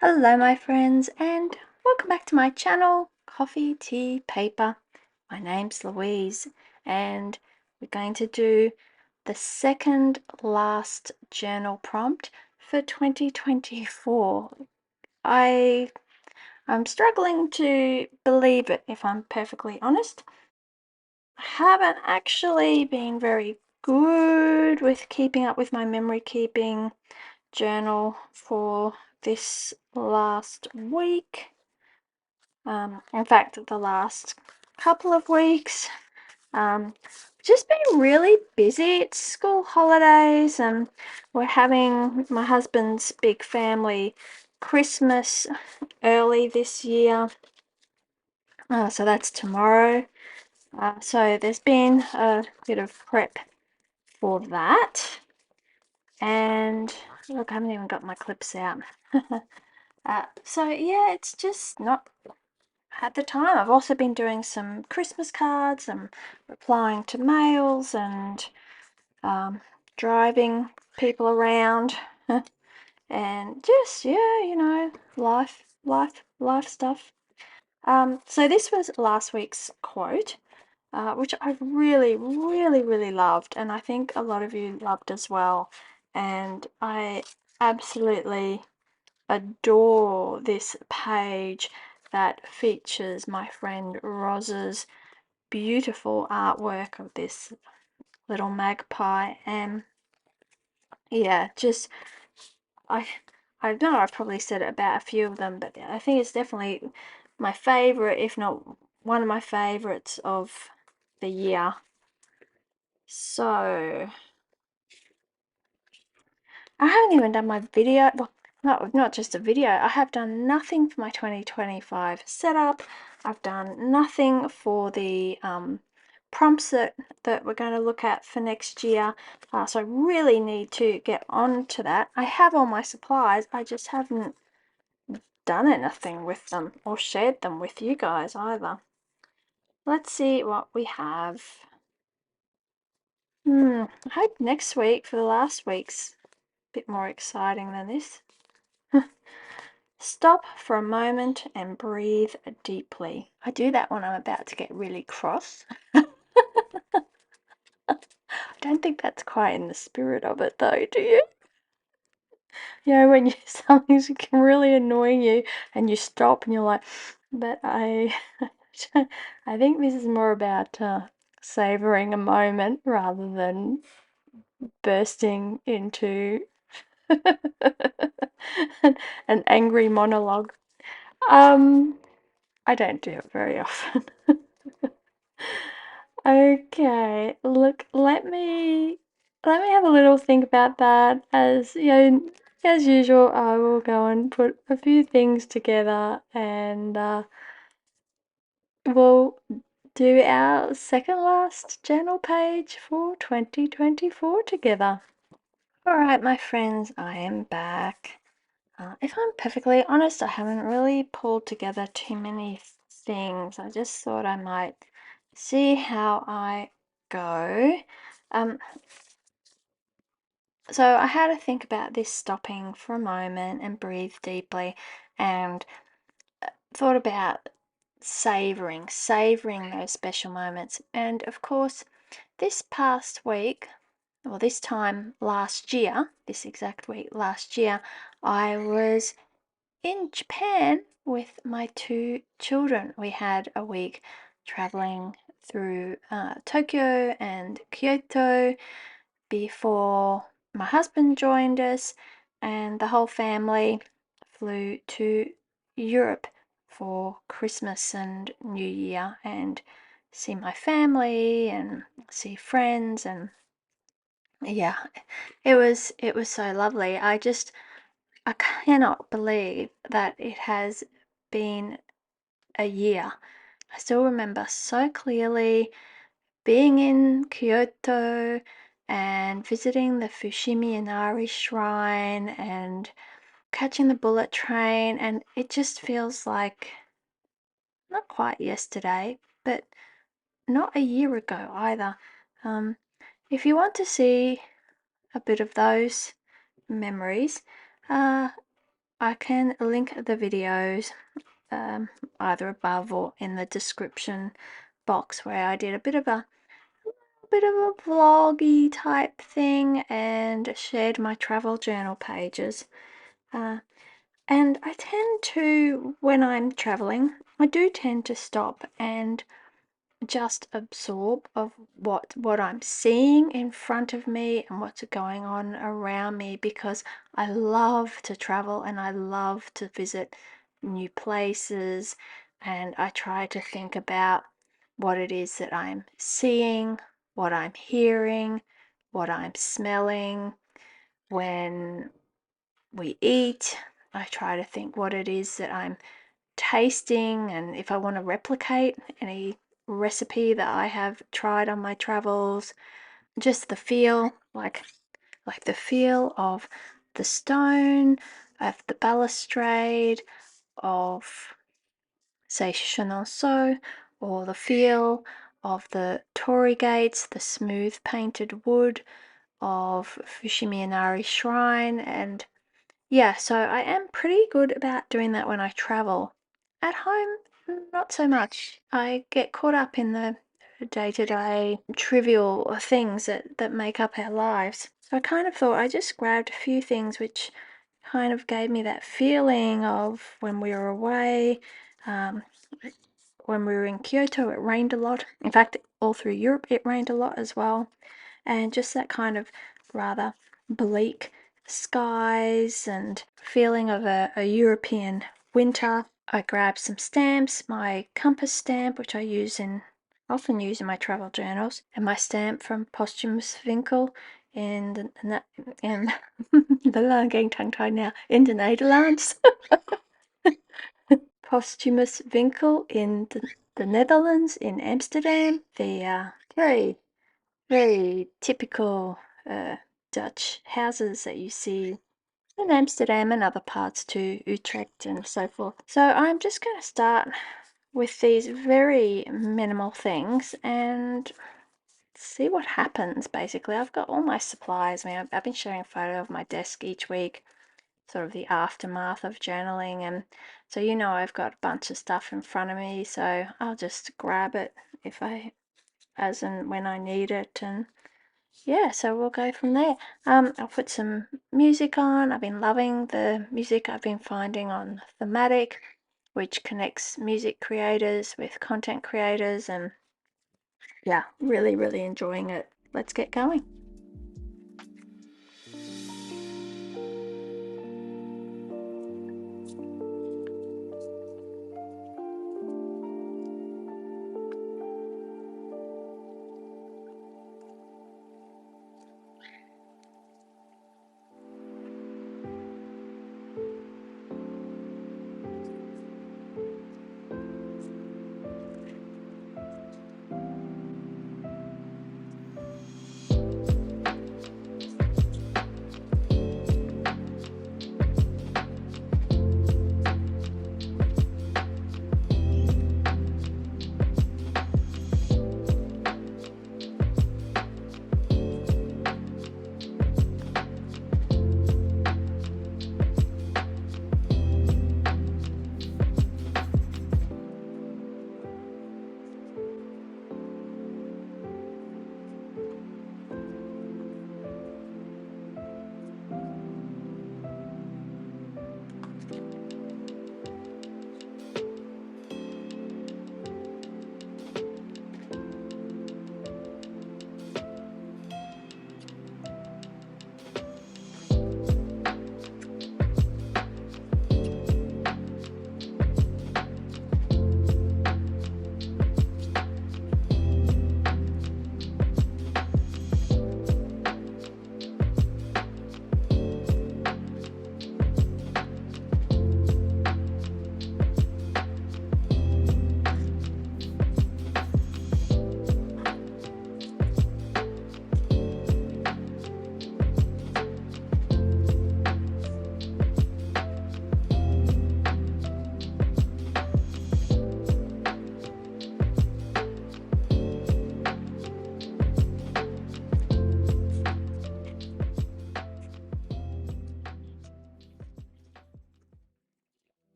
Hello my friends and welcome back to my channel, Coffee, Tea, Paper. My name's Louise and we're going to do the second last journal prompt for 2024. I'm struggling to believe it, if I'm perfectly honest. I haven't actually been very good with keeping up with my memory keeping journal for this last week. In fact, the last couple of weeks. Just been really busy. It's school holidays and we're having my husband's big family Christmas early this year. So that's tomorrow. So there's been a bit of prep for that. And look, I haven't even got my clips out. So yeah, it's just not at the time. I've also been doing some Christmas cards and replying to mails and driving people around and just, yeah, life stuff. So this was last week's quote, which I really loved, and I think a lot of you loved as well. And I absolutely adore this page that features my friend Roz's beautiful artwork of this little magpie. And yeah, just I I know I've probably said it about a few of them, but I think it's definitely my favorite, if not one of my favorites of the year. So I haven't even done my video. Well, not just a video. I have done nothing for my 2025 setup. I've done nothing for the prompts that we're going to look at for next year. So I really need to get on to that. I have all my supplies. I just haven't done anything with them or shared them with you guys either. Let's see what we have. I hope next week for the last week's a bit more exciting than this. Stop for a moment and breathe deeply. I do that when I'm about to get really cross. I don't think that's quite in the spirit of it though, do you? You know, when something's really annoying you and you stop and you're like, but I think this is more about savoring a moment rather than bursting into an angry monologue. I don't do it very often. Okay, look, let me have a little think about that. As usual, I will go and put a few things together and we'll do our second last journal page for 2024 together. Alright, my friends, I am back. If I'm perfectly honest, I haven't really pulled together too many things. I just thought I might see how I go. So I had to think about this stopping for a moment and breathe deeply and thought about savoring those special moments. And of course, this past week, or this time last year, this exact week last year, I was in Japan with my two children. We had a week traveling through Tokyo and Kyoto before my husband joined us, and the whole family flew to Europe for Christmas and New Year and see my family and see friends. And yeah, it was so lovely. I cannot believe that it has been a year. I still remember so clearly being in Kyoto and visiting the Fushimi Inari shrine and catching the bullet train, and it just feels like not quite yesterday, but not a year ago either. If you want to see a bit of those memories, I can link the videos either above or in the description box, where I did a bit of a vloggy type thing and shared my travel journal pages. And I tend to, when I'm traveling, I do tend to stop and just absorb of what I'm seeing in front of me and what's going on around me, because I love to travel and I love to visit new places, and I try to think about what it is that I'm seeing, what I'm hearing, what I'm smelling. When we eat, I try to think what it is that I'm tasting, and if I want to replicate any recipe that I have tried on my travels. Just the feel, like the feel of the stone, of the balustrade, of, say, Chenonceau, or the feel of the torii gates, the smooth painted wood of Fushimi Inari Shrine. And yeah, so I am pretty good about doing that when I travel. At home, not so much. I get caught up in the day-to-day trivial things that make up our lives. So I kind of thought I just grabbed a few things which kind of gave me that feeling of when we were away. Um, when we were in Kyoto, it rained a lot. In fact, all through Europe, it rained a lot as well. And just that kind of rather bleak skies and feeling of a European winter. I grabbed some stamps, my compass stamp, which often use in my travel journals, and my stamp from Posthumous Winkel in in I'm getting tongue-tied now, in the Netherlands. Posthumous Winkel in the Netherlands, in Amsterdam. The very, very typical Dutch houses that you see in Amsterdam and other parts too, Utrecht and so forth. So I'm just going to start with these very minimal things and see what happens. Basically, I've got all my supplies. I mean, I've been showing a photo of my desk each week, sort of the aftermath of journaling, and so I've got a bunch of stuff in front of me, so I'll just grab it as and when I need it. And yeah, so we'll go from there. I'll put some music on. I've been loving the music I've been finding on Thematic, which connects music creators with content creators, and yeah, really, really enjoying it. Let's get going.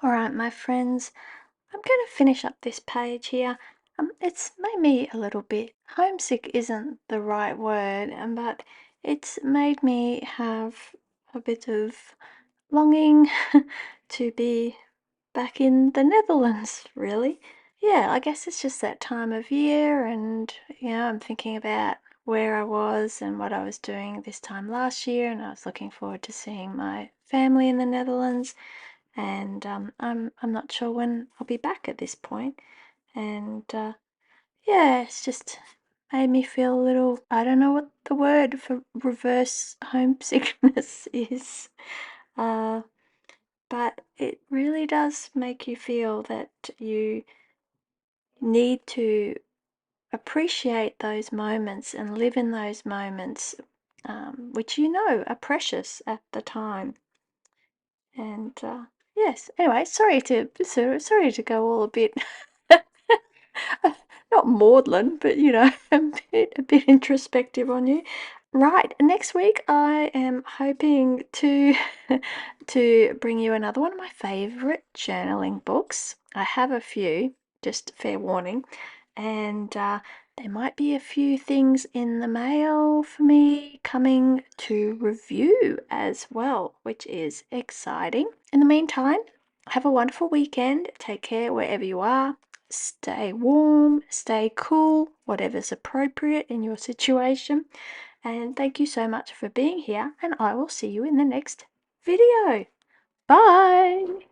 Alright, my friends, I'm going to finish up this page here. It's made me a little bit homesick, isn't the right word, but it's made me have a bit of longing to be back in the Netherlands, really. Yeah, I guess it's just that time of year, and I'm thinking about where I was and what I was doing this time last year, and I was looking forward to seeing my family in the Netherlands. And I'm not sure when I'll be back at this point. And yeah, it's just made me feel a little. I don't know what the word for reverse homesickness is. Uh, but it really does make you feel that you need to appreciate those moments and live in those moments, which are precious at the time. And yes, anyway, sorry to go all a bit not maudlin, but a bit introspective on you. Right, next week I am hoping to to bring you another one of my favorite journaling books. I have a few, just fair warning, and there might be a few things in the mail for me coming to review as well, which is exciting. In the meantime, have a wonderful weekend. Take care wherever you are. Stay warm, stay cool, whatever's appropriate in your situation. And thank you so much for being here, and I will see you in the next video. Bye!